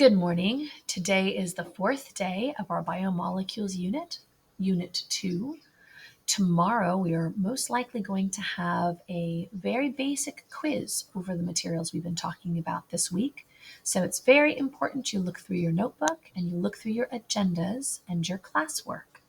Good morning. Today is the fourth day of our biomolecules unit, Unit 2. Tomorrow, we are most likely going to have a very basic quiz over the materials we've been talking about this week. So it's very important you look through your notebook and you look through your agendas and your classwork.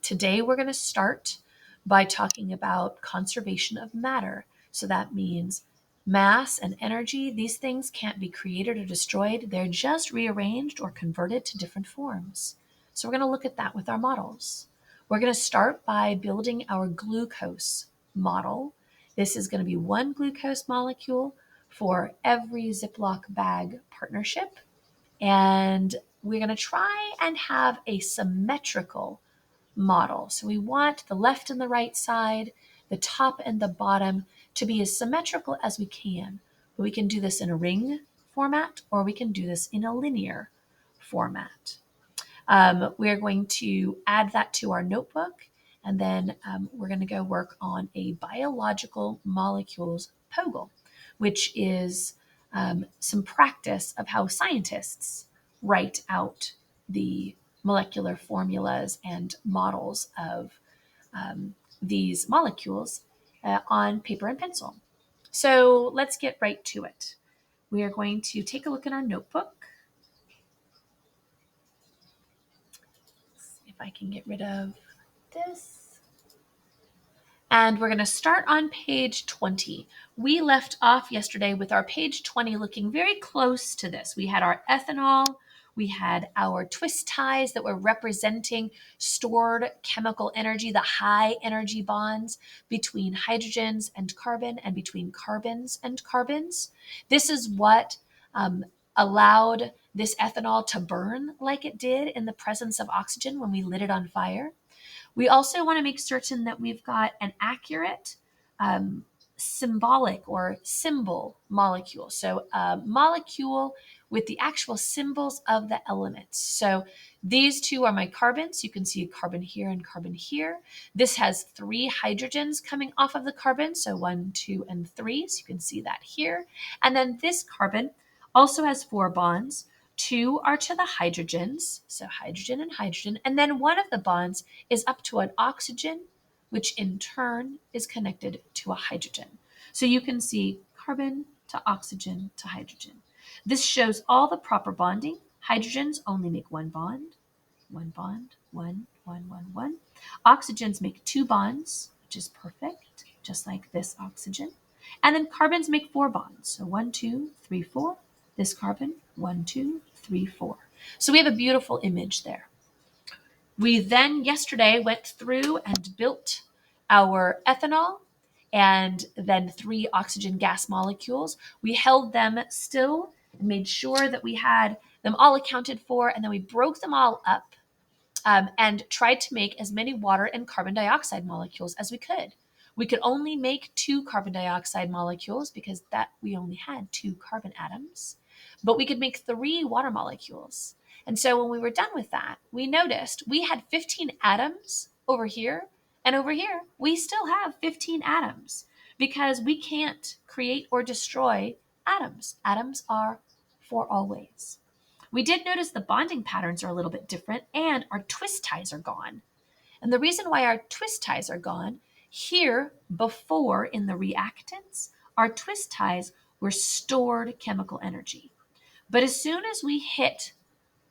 Today, we're going to start by talking about conservation of matter. So that means mass and energy, these things can't be created or destroyed. They're just rearranged or converted to different forms. So we're going to look at that with our models. We're going to start by building our glucose model. This is going to be one glucose molecule for every Ziploc bag partnership. And we're going to try and have a symmetrical model. So we want the left and the right side, the top and the bottom to be as symmetrical as we can. But we can do this in a ring format or we can do this in a linear format. We're going to add that to our notebook and then we're going to go work on a biological molecules POGL, which is some practice of how scientists write out the molecular formulas and models of these molecules on paper and pencil. So let's get right to it. We are going to take a look in our notebook. Let's see if I can get rid of this. And we're going to start on page 20. We left off yesterday with our page 20 looking very close to this. We had our ethanol, we had our twist ties that were representing stored chemical energy, the high energy bonds between hydrogens and carbon and between carbons and carbons. This is what allowed this ethanol to burn like it did in the presence of oxygen when we lit it on fire. We also want to make certain that we've got an accurate symbolic or symbol molecule. So a molecule with the actual symbols of the elements. So these two are my carbons. You can see a carbon here and carbon here. This has 3 hydrogens coming off of the carbon. So 1, 2, and 3. So you can see that here. And then this carbon also has 4 bonds. 2 are to the hydrogens, so hydrogen and hydrogen, and then one of the bonds is up to an oxygen, which in turn is connected to a hydrogen. So you can see carbon to oxygen to hydrogen. This shows all the proper bonding. Hydrogens only make one bond, one, one, one. Oxygens make 2 bonds, which is perfect, just like this oxygen. And then carbons make 4 bonds, so 1, 2, 3, 4. This carbon, 1, 2, 3, 4. So we have a beautiful image there. We then yesterday went through and built our ethanol and then 3 oxygen gas molecules. We held them still and made sure that we had them all accounted for, and then we broke them all up and tried to make as many water and carbon dioxide molecules as we could. We could only make 2 carbon dioxide molecules because that we only had 2 carbon atoms, but we could make 3 water molecules. And so when we were done with that, we noticed we had 15 atoms over here, and over here, we still have 15 atoms because we can't create or destroy atoms. Atoms are for always. We did notice the bonding patterns are a little bit different and our twist ties are gone. And the reason why our twist ties are gone, here before in the reactants, our twist ties were stored chemical energy. But as soon as we hit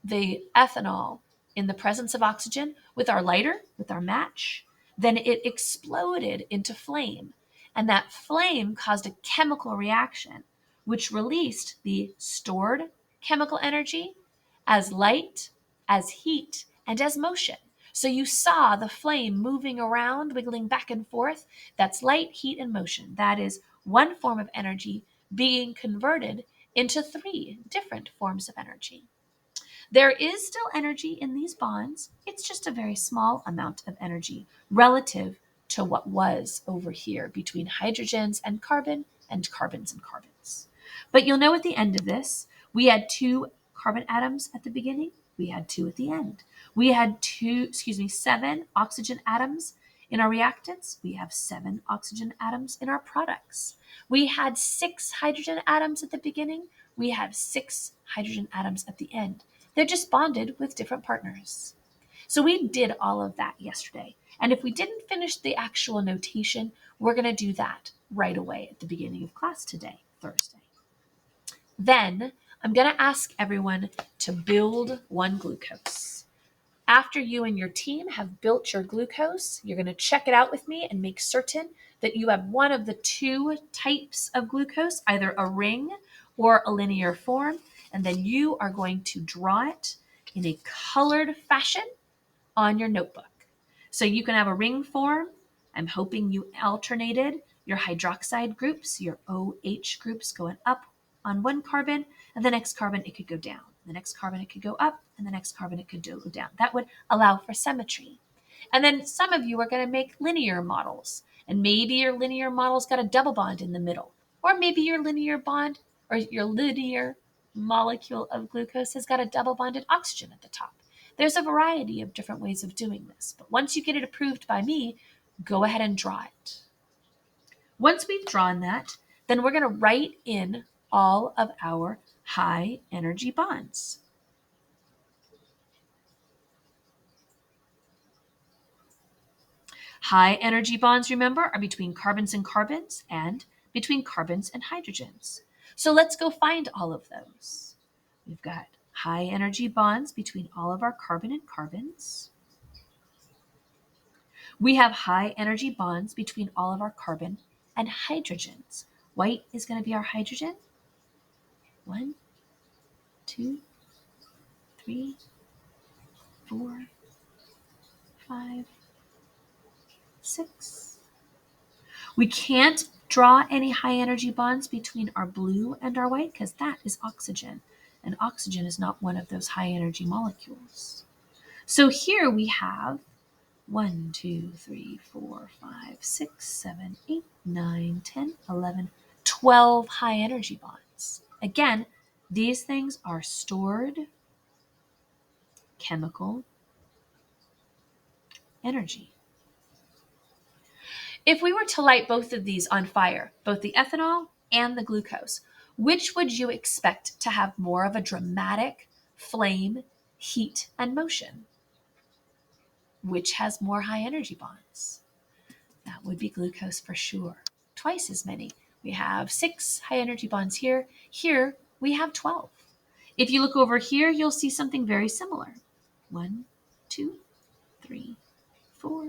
the ethanol in the presence of oxygen with our lighter, with our match, then it exploded into flame. And that flame caused a chemical reaction, which released the stored chemical energy as light, as heat, and as motion. So you saw the flame moving around, wiggling back and forth. That's light, heat, and motion. That is one form of energy being converted into 3 different forms of energy. There is still energy in these bonds. It's just a very small amount of energy relative to what was over here between hydrogens and carbons and carbons. But you'll know at the end of this, we had 2 carbon atoms at the beginning. We had 2 at the end. We had 7 oxygen atoms in our reactants. We have 7 oxygen atoms in our products. We had 6 hydrogen atoms at the beginning. we have 6 hydrogen atoms at the end. They're just bonded with different partners. So we did all of that yesterday. And if we didn't finish the actual notation, we're going to do that right away at the beginning of class today, Thursday. Then I'm going to ask everyone to build one glucose. After you and your team have built your glucose, you're going to check it out with me and make certain that you have one of the 2 types of glucose, either a ring or a linear form, and then you are going to draw it in a colored fashion on your notebook. So you can have a ring form. I'm hoping you alternated your hydroxide groups, your OH groups going up on one carbon, and the next carbon it could go down. The next carbon it could go up, and the next carbon it could go down. That would allow for symmetry. And then some of you are going to make linear models, and maybe your linear model's got a double bond in the middle, or maybe your linear bond or your linear molecule of glucose has got a double bonded oxygen at the top. There's a variety of different ways of doing this, but once you get it approved by me, go ahead and draw it. Once we've drawn that, then we're going to write in all of our high energy bonds. High energy bonds, remember, are between carbons and between carbons and hydrogens. So let's go find all of those. We've got high energy bonds between all of our carbon and carbons. We have high energy bonds between all of our carbon and hydrogens. White is going to be our hydrogen. 1, 2, 3, 4, 5, 6. We can't draw any high energy bonds between our blue and our white because that is oxygen, and oxygen is not one of those high energy molecules. So here we have 1, 2, 3, 4, 5, 6, 7, 8, 9, 10, 11, 12 high energy bonds. Again, these things are stored chemical energy. If we were to light both of these on fire, both the ethanol and the glucose, which would you expect to have more of a dramatic flame, heat, and motion? Which has more high energy bonds? That would be glucose for sure. Twice as many. We have 6 high energy bonds here. Here we have 12. If you look over here, you'll see something very similar. 1, 2, 3, 4,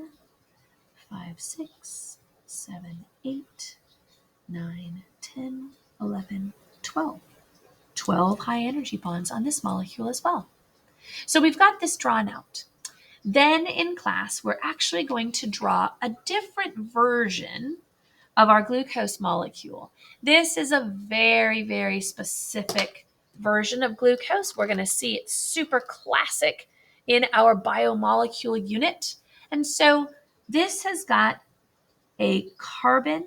5, 6, 7, 8, 9, 10, 11, 12. 12 high energy bonds on this molecule as well. So we've got this drawn out. Then in class, we're actually going to draw a different version of our glucose molecule. This is a very, very specific version of glucose. We're going to see it's super classic in our biomolecule unit. And so this has got a carbon,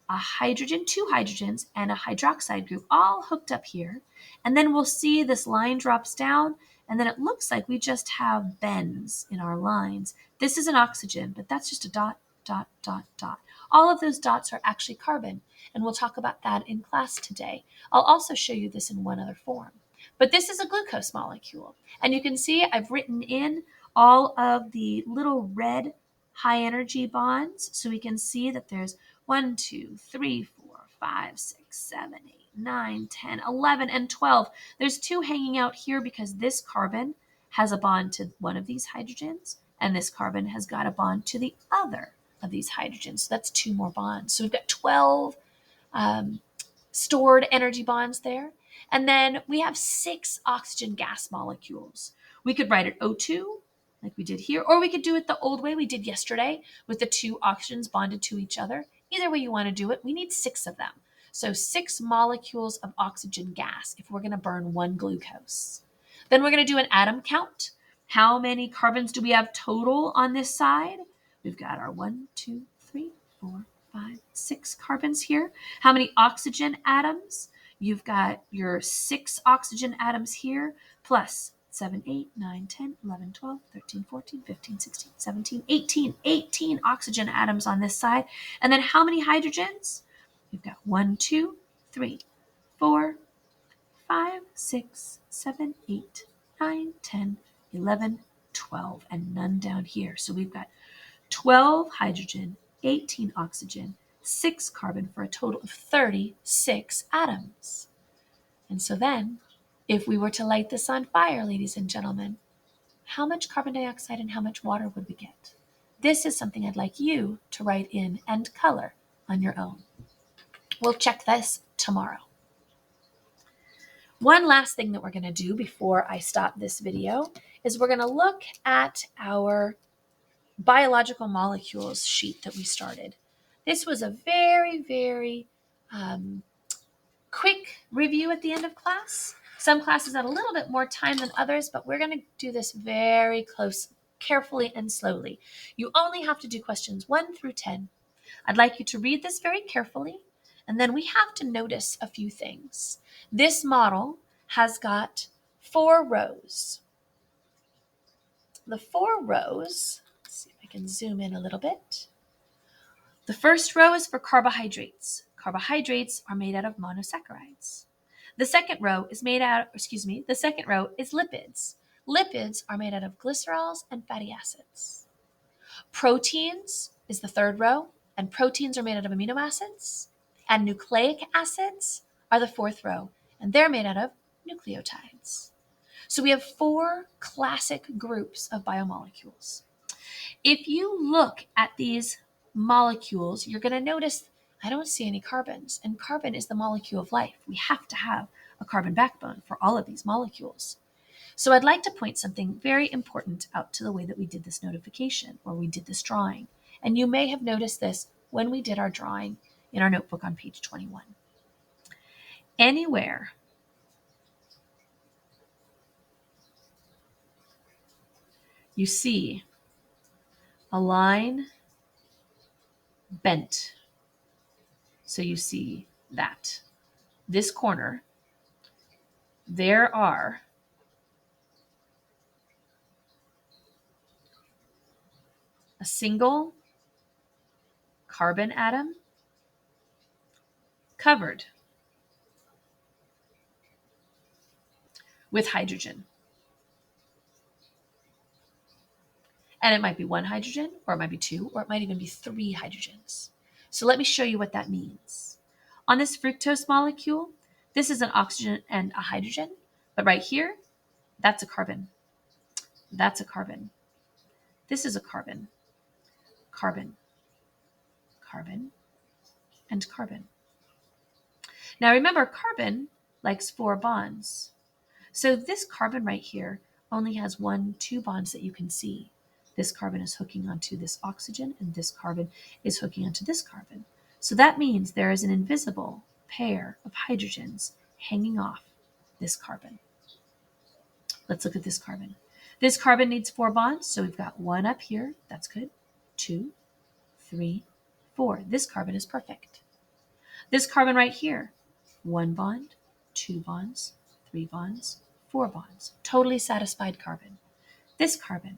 a hydrogen, 2 hydrogens, and a hydroxide group all hooked up here. And then we'll see this line drops down, and then it looks like we just have bends in our lines. This is an oxygen, but that's just a dot, dot, dot, dot. All of those dots are actually carbon, and we'll talk about that in class today. I'll also show you this in one other form. But this is a glucose molecule, and you can see I've written in all of the little red high energy bonds, so we can see that there's 1, 2, 3, 4, 5, 6, 7, 8, 9, 10, 11, and 12. There's 2 hanging out here because this carbon has a bond to one of these hydrogens, and this carbon has got a bond to the other of these hydrogens. So that's 2 more bonds. So we've got 12 stored energy bonds there. And then we have 6 oxygen gas molecules. We could write it O2, like we did here, or we could do it the old way we did yesterday with the 2 oxygens bonded to each other. Either way you want to do it, we need 6 of them. So 6 molecules of oxygen gas if we're going to burn 1 glucose. Then we're going to do an atom count. How many carbons do we have total on this side? We've got our 1, 2, 3, 4, 5, 6 carbons here. How many oxygen atoms? You've got your 6 oxygen atoms here, plus 7, 8, 9, 10, 11, 12, 13, 14, 15, 16, 17, 18. 18 oxygen atoms on this side. And then how many hydrogens? We've got 1, 2, 3, 4, 5, 6, 7, 8, 9, 10, 11, 12, and none down here. So we've got 12 hydrogen, 18 oxygen, 6 carbon for a total of 36 atoms. And so then, if we were to light this on fire, ladies and gentlemen, how much carbon dioxide and how much water would we get? This is something I'd like you to write in and color on your own. We'll check this tomorrow. One last thing that we're going to do before I stop this video is we're going to look at our biological molecules sheet that we started. This was a very, very quick review at the end of class. Some classes had a little bit more time than others, but we're going to do this very close, carefully and slowly. You only have to do questions 1 through 10. I'd like you to read this very carefully, and then we have to notice a few things. This model has got 4 rows. The 4 rows, let's see if I can zoom in a little bit. The first row is for carbohydrates. Carbohydrates are made out of monosaccharides. The second row is lipids. Lipids are made out of glycerols and fatty acids. Proteins is the third row, and proteins are made out of amino acids. And nucleic acids are the fourth row, and they're made out of nucleotides. So we have 4 classic groups of biomolecules. If you look at these molecules, you're going to notice I don't see any carbons, and carbon is the molecule of life. We have to have a carbon backbone for all of these molecules. So I'd like to point something very important out to the way that we did this notification or we did this drawing. And you may have noticed this when we did our drawing in our notebook on page 21. Anywhere you see a line bent, so you see that this corner, there are a single carbon atom covered with hydrogen. And it might be 1 hydrogen, or it might be 2, or it might even be 3 hydrogens. So let me show you what that means. On this fructose molecule, this is an oxygen and a hydrogen, but right here, that's a carbon. That's a carbon. This is a carbon. Carbon. Carbon. And carbon. Now remember, carbon likes 4 bonds. So this carbon right here only has 2 bonds that you can see. This carbon is hooking onto this oxygen, and this carbon is hooking onto this carbon. So that means there is an invisible pair of hydrogens hanging off this carbon. Let's look at this carbon. This carbon needs 4 bonds, so we've got 1 up here. That's good. 2, 3, 4. This carbon is perfect. This carbon right here, 1 bond, 2 bonds, 3 bonds, 4 bonds. Totally satisfied carbon. This carbon,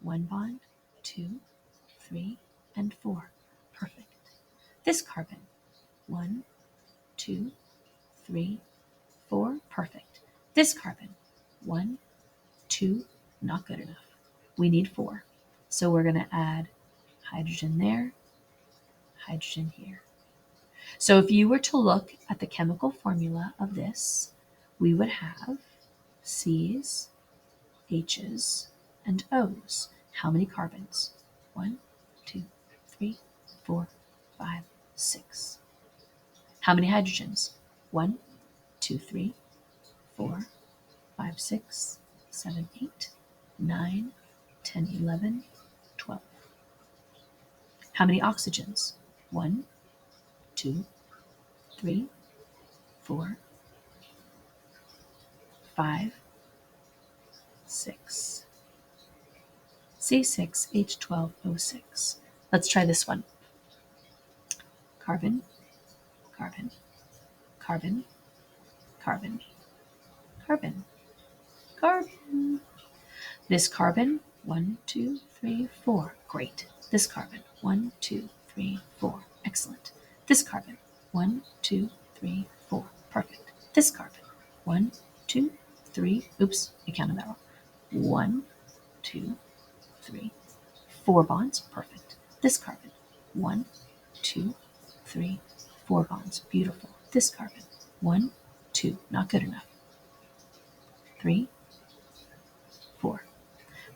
1 bond, 2, 3, and 4. Perfect. This carbon, 1, 2, 3, 4. Perfect. This carbon, 1, 2, not good enough. We need 4. So we're going to add hydrogen there, hydrogen here. So if you were to look at the chemical formula of this, we would have C's, H's, and O's. How many carbons? 1, 2, 3, 4, 5, 6. How many hydrogens? 1, 2, 3, 4, 5, 6, 7, 8, 9, 10, 11, 12. How many oxygens? 1, 2, 3, 4, 5, 6. C6H12O6. Let's try this one. Carbon, carbon, carbon, carbon, carbon, carbon. This carbon, 1, 2, 3, 4. Great. This carbon, 1, 2, 3, 4. Excellent. This carbon, 1, 2, 3, 4. Perfect. This carbon, 1, 2, 3. Oops, I counted that wrong. 1, 2, 3, 4 bonds. Perfect. This carbon. 1, 2, 3, 4 bonds. Beautiful. This carbon. 1, 2. Not good enough. 3, 4.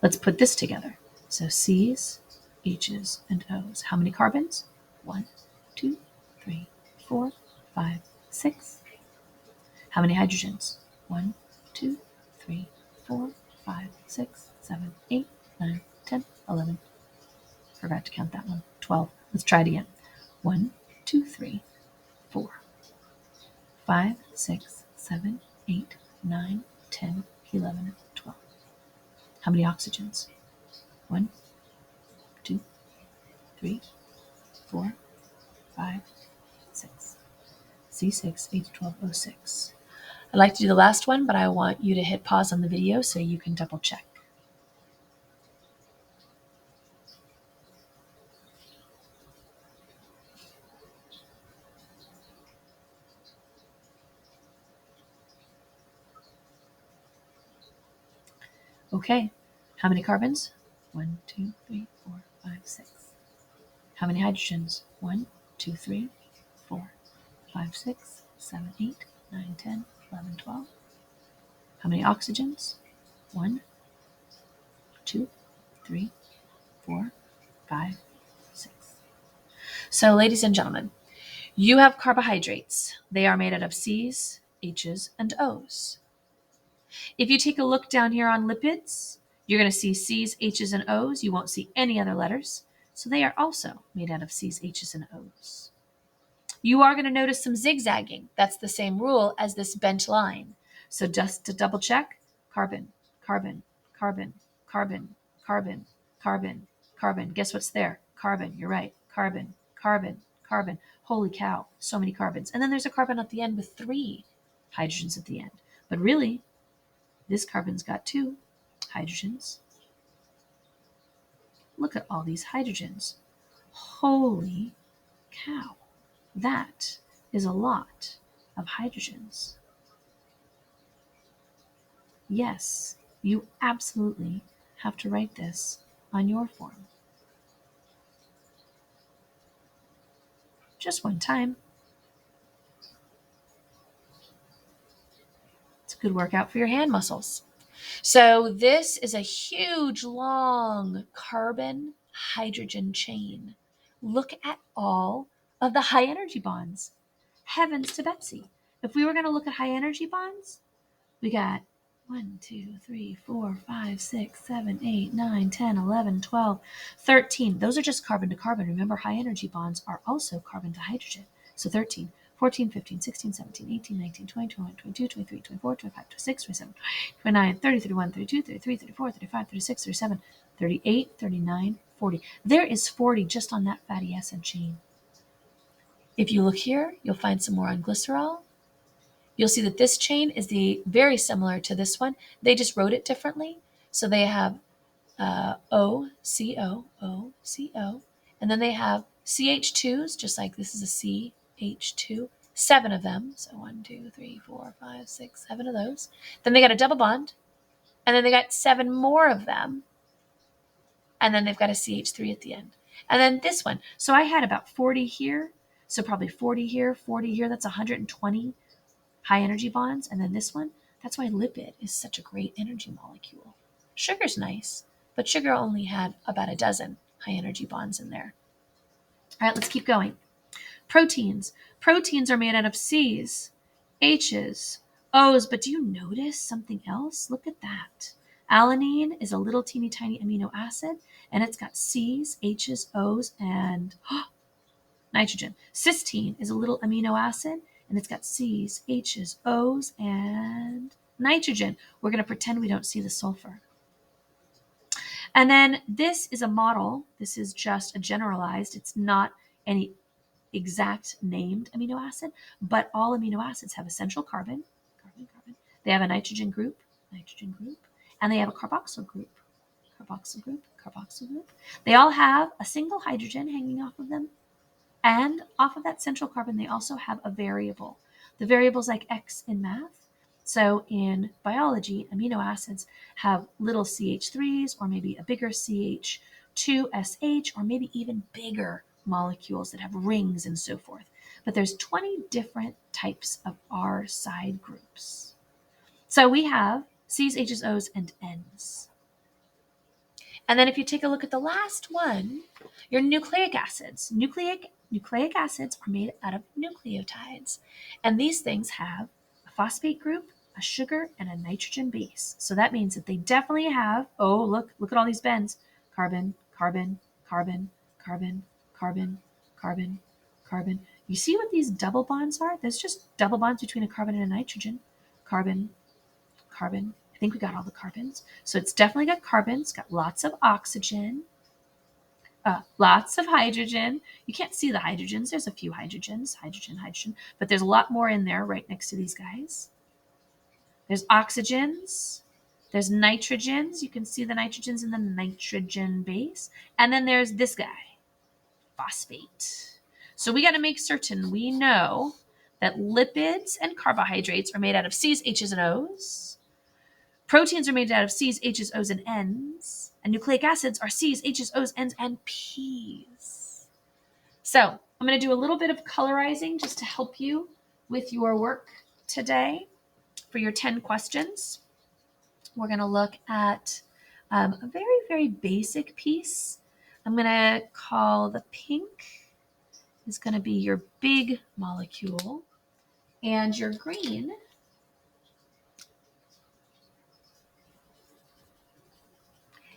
Let's put this together. So C's, H's, and O's. How many carbons? 1, 2, 3, 4, 5, 6. How many hydrogens? 1, 2, 3, 4, 5, 6, 7, 8, 9, 10, 11. Forgot to count that one. 12. Let's try it again. 1, 2, 3, 4, 5, 6, 7, 8, 9, 10, 11, 12. How many oxygens? 1, 2, 3, 4, 5, 6. C6, H12, O6. I'd like to do the last one, but I want you to hit pause on the video so you can double check. Okay, how many carbons? 1, 2, 3, 4, 5, 6. How many hydrogens? 1, 2, 3, 4, 5, 6, 7, 8, 9, 10, 11, 12. How many oxygens? 1, 2, 3, 4, 5, 6. So, ladies and gentlemen, you have carbohydrates. They are made out of C's, H's, and O's. If you take a look down here on lipids, you're going to see C's, H's, and O's. You won't see any other letters. So they are also made out of C's, H's, and O's. You are going to notice some zigzagging. That's the same rule as this bent line. So just to double check, carbon, carbon, carbon, carbon, carbon, carbon, carbon. Guess what's there? Carbon. You're right. Carbon, carbon, carbon. Holy cow, so many carbons. And then there's a carbon at the end with 3 hydrogens at the end. But really, this carbon's got 2 hydrogens. Look at all these hydrogens. Holy cow. That is a lot of hydrogens. Yes, you absolutely have to write this on your form. Just one time. It's a good workout for your hand muscles. So this is a huge, long carbon hydrogen chain. Look at all of the high energy bonds. Heavens to Betsy. If we were going to look at high energy bonds, we got 1, 2, 3, 4, 5, 6, 7, 8, 9, 10, 11, 12, 13. Those are just carbon to carbon. Remember, high energy bonds are also carbon to hydrogen. So 13, 14, 15, 16, 17, 18, 19, 20, 21, 22, 23, 24, 25, 26, 27, 29, 30, 31, 32, 33, 34, 35, 36, 37, 38, 39, 40. There is 40 just on that fatty acid chain. If you look here, you'll find some more on glycerol. You'll see that this chain is very similar to this one. They just wrote it differently. So they have O, C, O, O, C, O. And then they have CH2s, just like this is a CH2. 7 of them. So 1, 2, 3, 4, 5, 6, 7 of those. Then they got a double bond. And then they got 7 more of them. And then they've got a CH3 at the end. And then this one. So I had about 40 here. So probably 40 here, 40 here. That's 120 high energy bonds. And then this one, that's why lipid is such a great energy molecule. Sugar's nice, but sugar only had about a dozen high energy bonds in there. All right, let's keep going. Proteins. Proteins are made out of C's, H's, O's, but do you notice something else? Look at that. Alanine is a little teeny tiny amino acid, and it's got C's, H's, O's, and nitrogen. Cysteine is a little amino acid, and it's got C's, H's, O's, and nitrogen. We're going to pretend we don't see the sulfur. And then this is a model. This is just a generalized. It's not any exact named amino acid, but all amino acids have a central carbon, carbon, carbon. They have a nitrogen group, and they have a carboxyl group, carboxyl group, carboxyl group. They all have a single hydrogen hanging off of them. And off of that central carbon, they also have a variable. The variable's like X in math. So in biology, amino acids have little CH3s or maybe a bigger CH2SH or maybe even bigger molecules that have rings and so forth. But there's 20 different types of R side groups. So we have C's, H's, O's, and N's. And then if you take a look at the last one, your nucleic acids. Nucleic acids are made out of nucleotides. And these things have a phosphate group, a sugar, and a nitrogen base. So that means that they definitely have, oh, look at all these bends. Carbon, carbon, carbon, carbon, carbon, carbon, carbon. You see what these double bonds are? There's just double bonds between a carbon and a nitrogen. Carbon, carbon. I think we got all the carbons. So it's definitely got carbons, got lots of oxygen, lots of hydrogen. You can't see the hydrogens. There's a few hydrogens, hydrogen, but there's a lot more in there right next to these guys. There's oxygens. There's nitrogens. You can see the nitrogens in the nitrogen base. And then there's this guy, phosphate. So we got to make certain we know that lipids and carbohydrates are made out of C's, H's, and O's. Proteins are made out of C's, H's, O's, and N's. And nucleic acids are C's, H's, O's, N's, and P's. So I'm going to do a little bit of colorizing just to help you with your work today for your 10 questions. We're going to look at a very, very basic piece. I'm going to call the pink is going to be your big molecule, and your green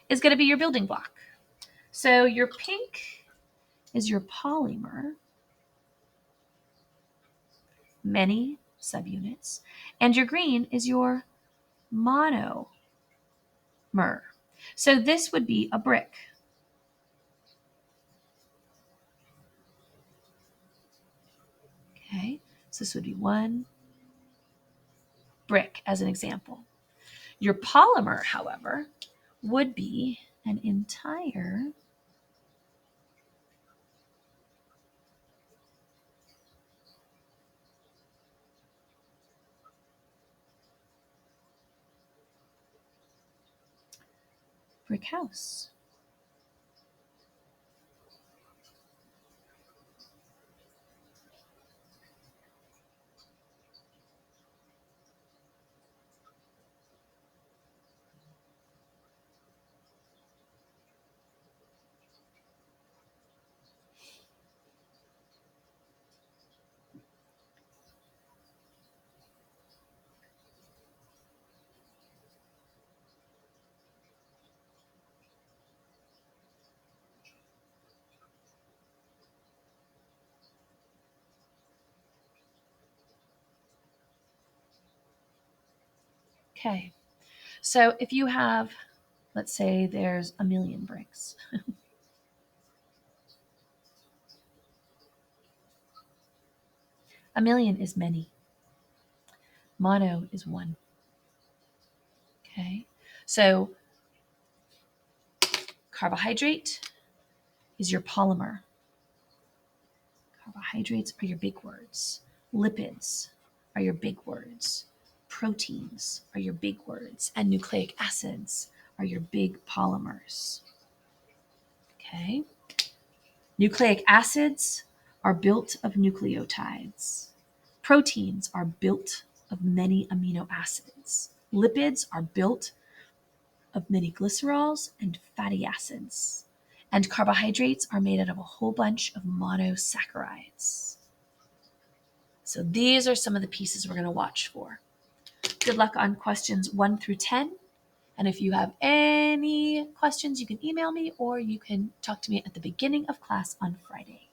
is going to be your building block. So your pink is your polymer, many subunits, and your green is your monomer. So this would be a brick. Okay, so this would be one brick as an example. Your polymer, however, would be an entire brick house. Okay, so if you have, let's say there's a million bricks. A million is many. Mono is one. Okay, so carbohydrate is your polymer. Carbohydrates are your big words. Lipids are your big words. Proteins are your big words. And nucleic acids are your big polymers. Okay. Nucleic acids are built of nucleotides. Proteins are built of many amino acids. Lipids are built of many glycerols and fatty acids. And carbohydrates are made out of a whole bunch of monosaccharides. So these are some of the pieces we're going to watch for. Good luck on questions 1 through 10. And if you have any questions, you can email me or you can talk to me at the beginning of class on Friday.